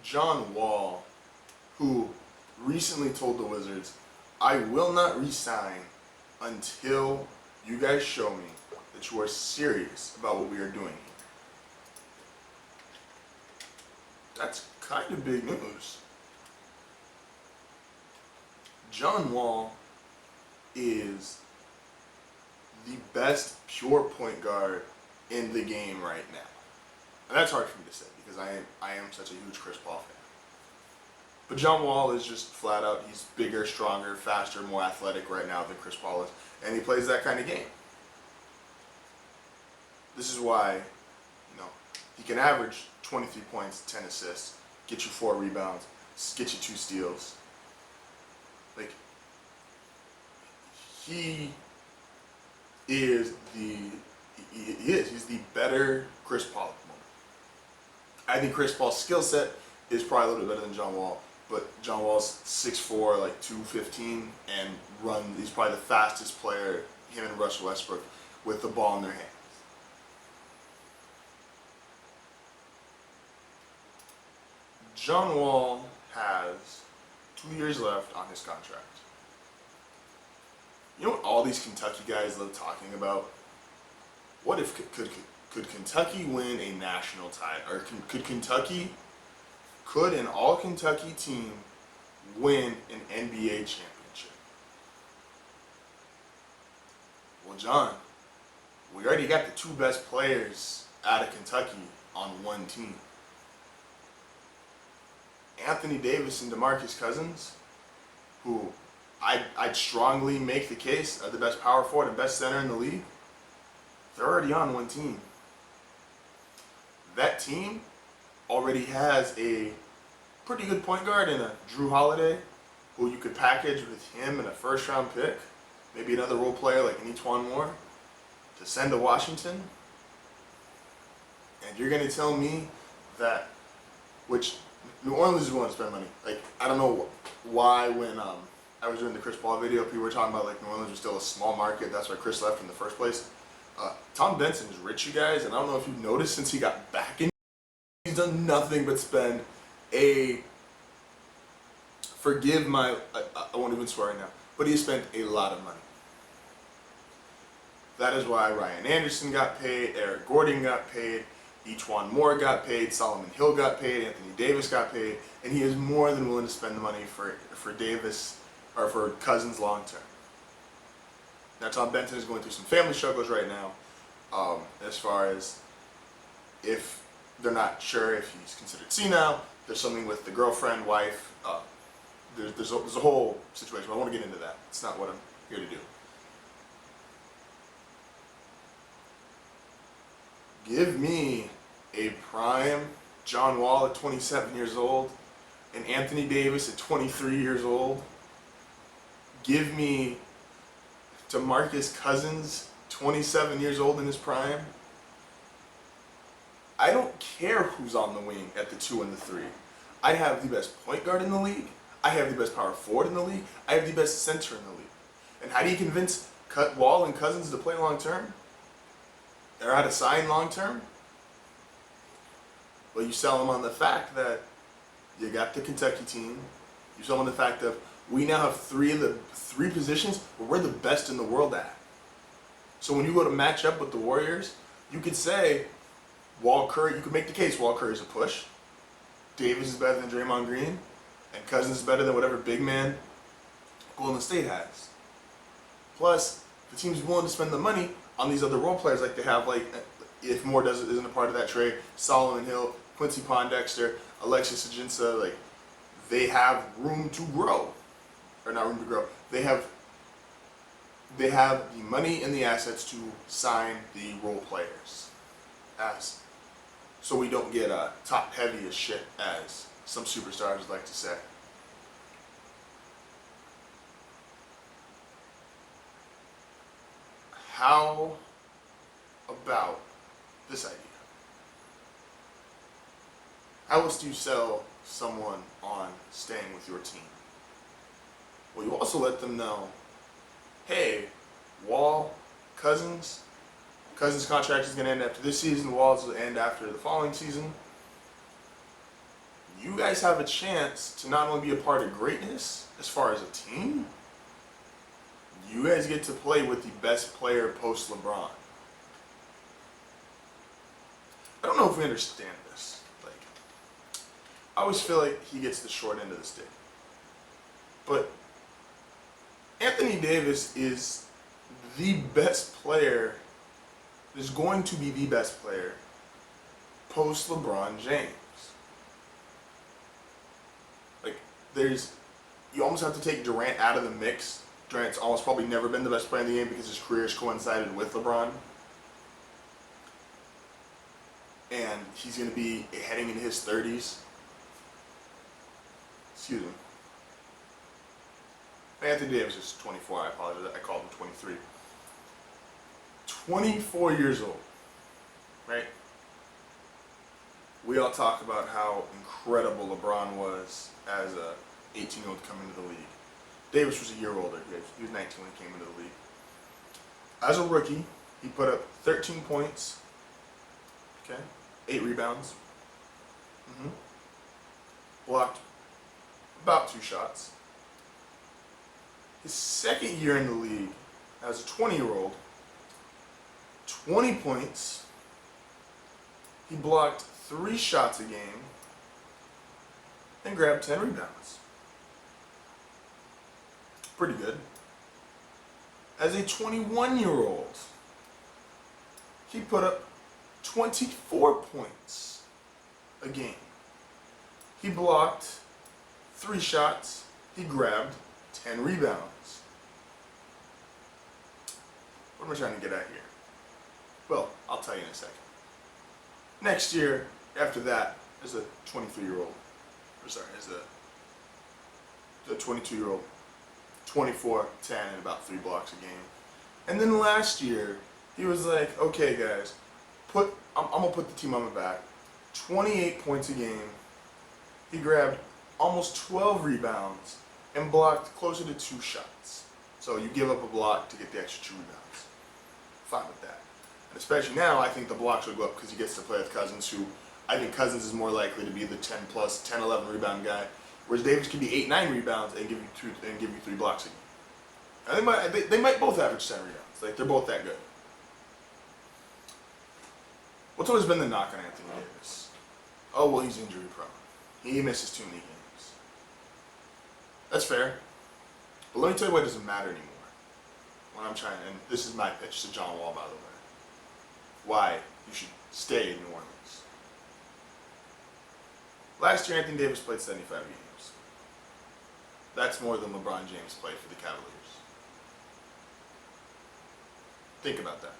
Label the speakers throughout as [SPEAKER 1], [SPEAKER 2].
[SPEAKER 1] John Wall, who recently told the Wizards, I will not resign until you guys show me that you are serious about what we are doing here. That's kind of big news. John Wall is the best pure point guard in the game right now. And that's hard for me to say because I am such a huge Chris Paul fan. But John Wall is just flat out, he's bigger, stronger, faster, more athletic right now than Chris Paul is. And he plays that kind of game. This is why, he can average 23 points, 10 assists, get you 4 rebounds, get you 2 steals. Like, he's the better Chris Paul at the moment. I think Chris Paul's skill set is probably a little bit better than John Wall, but John Wall's 6'4", like 215, and he's probably the fastest player, him and Russell Westbrook, with the ball in their hands. John Wall has 2 years left on his contract. You know what all these Kentucky guys love talking about? What if could Kentucky win a national title, or could an all-Kentucky team win an NBA championship? Well, John, we already got the 2 best players out of Kentucky on one team. Anthony Davis and DeMarcus Cousins, who I'd strongly make the case are the best power forward and best center in the league, they're already on one team. That team already has a pretty good point guard in a Drew Holiday, who you could package with him and a first-round pick, maybe another role player like Antoine Moore, to send to Washington. And you're going to tell me that, which New Orleans is willing to spend money. Like, I don't know why when I was doing the Chris Paul video, people were talking about like New Orleans was still a small market. That's why Chris left in the first place. Tom Benson is rich, you guys, and I don't know if you've noticed since he got back in, he's done nothing but spend I won't even swear right now, but he spent a lot of money. That is why Ryan Anderson got paid, Eric Gordon got paid, Antoine Moore got paid, Solomon Hill got paid, Anthony Davis got paid, and he is more than willing to spend the money for Davis or for Cousins long term. Now, Tom Benson is going through some family struggles right now, as far as if they're not sure if he's considered senile. There's something with the girlfriend, wife. There's a whole situation. I won't get into that. It's not what I'm here to do. Give me a prime John Wall at 27 years old and Anthony Davis at 23 years old. Give me DeMarcus Cousins, 27 years old in his prime. I don't care who's on the wing at the 2 and the 3. I have the best point guard in the league. I have the best power forward in the league. I have the best center in the league. And how do you convince Wall and Cousins to play long term? Or how to sign long term? Well, you sell them on the fact that you got the Kentucky team. You sell them on the fact that we now have 3 of the 3 positions where we're the best in the world at. So when you go to match up with the Warriors, you could say Wall Curry, you could make the case Wall Curry's a push. Davis is better than Draymond Green, and Cousins is better than whatever big man Golden State has. Plus, the team's willing to spend the money on these other role players, like they have, like, if Moore isn't a part of that trade, Solomon Hill, Quincy Pondexter, Alexis Ajinça, like, they have room to grow. Or not room to grow. They have the money and the assets to sign the role players. So we don't get top heavy as shit, as some superstars like to say. How about this idea? How else do you sell someone on staying with your team? Well, you also let them know, hey, Wall, Cousins' contract is going to end after this season. Wall's will end after the following season. you guys have a chance to not only be a part of greatness as far as a team, you guys get to play with the best player post LeBron. I don't know if we understand this. Like, I always feel like he gets the short end of the stick. But Anthony Davis is the best player, is going to be the best player post LeBron James. Like, you almost have to take Durant out of the mix. Durant's almost probably never been the best player in the game because his career has coincided with LeBron. And he's going to be heading into his 30s. Excuse me. Anthony Davis is 24, I apologize. I called him 23. 24 years old, right? We all talk about how incredible LeBron was as a 18-year-old coming into the league. Davis was a year older. He was 19 when he came into the league. As a rookie, he put up 13 points, okay, 8 rebounds, blocked about 2 shots. His second year in the league, as a 20-year-old, 20 points, he blocked 3 shots a game, and grabbed 10 rebounds. Pretty good. As a 21-year-old, he put up 24 points a game. He blocked 3 shots, he grabbed 10 rebounds. What am I trying to get at here? Well, I'll tell you in a second. Next year, after that, as a 23-year-old, as a 22-year-old, 24, 10, and about 3 blocks a game. And then last year, he was like, okay guys, I'm gonna put the team on my back. 28 points a game. He grabbed almost 12 rebounds and blocked closer to 2 shots. So you give up a block to get the extra 2 rebounds. Fine with that. And especially now, I think the blocks will go up because he gets to play with Cousins, who I think Cousins is more likely to be the 10 plus, 10, 11 rebound guy, whereas Davis can be 8, 9 rebounds and give you 3 blocks a game. And they might both average 10 rebounds. Like, they're both that good. What's always been the knock on Anthony Davis? Oh, well, he's injury prone. He misses too many games. That's fair. But let me tell you why it doesn't matter anymore. When I'm trying, and this is my pitch to John Wall, by the way. Why you should stay in New Orleans. Last year, Anthony Davis played 75 games. That's more than LeBron James played for the Cavaliers. Think about that.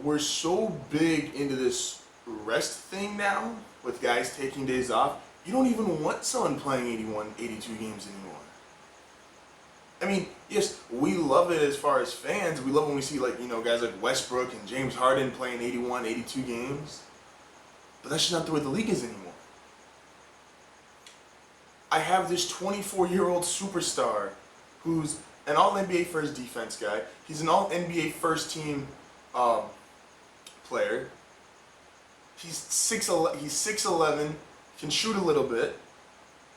[SPEAKER 1] We're so big into this rest thing now, with guys taking days off, you don't even want someone playing 81, 82 games anymore. I mean, yes, we love it as far as fans. We love when we see, like, guys like Westbrook and James Harden playing 81, 82 games. But that's just not the way the league is anymore. I have this 24-year-old superstar who's an all-NBA first defense guy. He's an all-NBA first team player. He's 6'11", can shoot a little bit,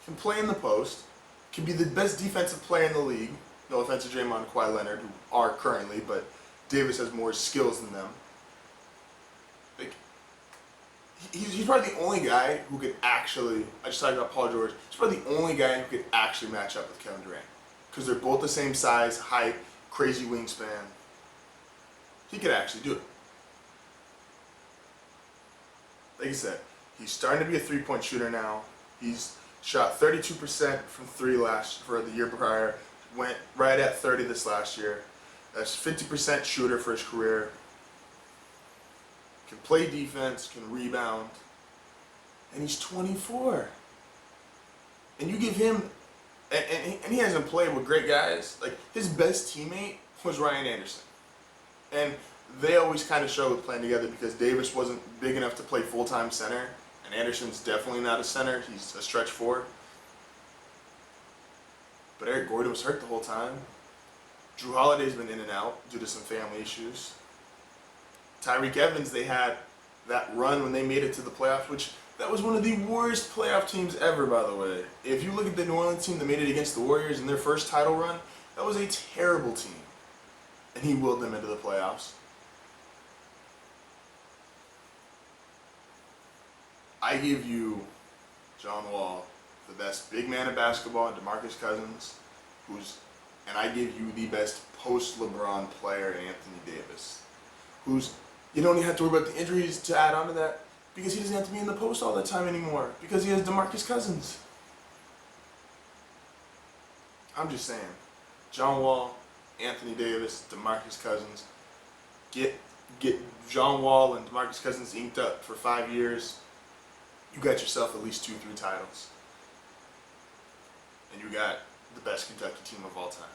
[SPEAKER 1] can play in the post, can be the best defensive player in the league. No offense to Draymond and Kawhi Leonard, who are currently, but Davis has more skills than them. Like, he's probably the only guy who could actually, I just talked about Paul George, he's probably the only guy who could actually match up with Kevin Durant. Because they're both the same size, height, crazy wingspan. He could actually do it. Like I said, he's starting to be a three-point shooter now. He's shot 32% from 3 for the year prior. Went right at 30 this last year. That's 50% shooter for his career. Can play defense, can rebound. And he's 24. And you give him, and he hasn't played with great guys. Like, his best teammate was Ryan Anderson. And they always kind of showed playing together because Davis wasn't big enough to play full-time center. And Anderson's definitely not a center. He's a stretch 4. But Eric Gordon was hurt the whole time. Drew Holiday's been in and out due to some family issues. Tyreek Evans, they had that run when they made it to the playoffs, which that was one of the worst playoff teams ever, by the way. If you look at the New Orleans team that made it against the Warriors in their first title run, that was a terrible team. And he willed them into the playoffs. I give you John Wall, the best big man in basketball, and DeMarcus Cousins, and I give you the best post-LeBron player, Anthony Davis, you don't even have to worry about the injuries to add on to that, because he doesn't have to be in the post all the time anymore, because he has DeMarcus Cousins. I'm just saying, John Wall, Anthony Davis, DeMarcus Cousins, get John Wall and DeMarcus Cousins inked up for 5 years. You got yourself at least 2-3 titles. And you got the best Kentucky team of all time.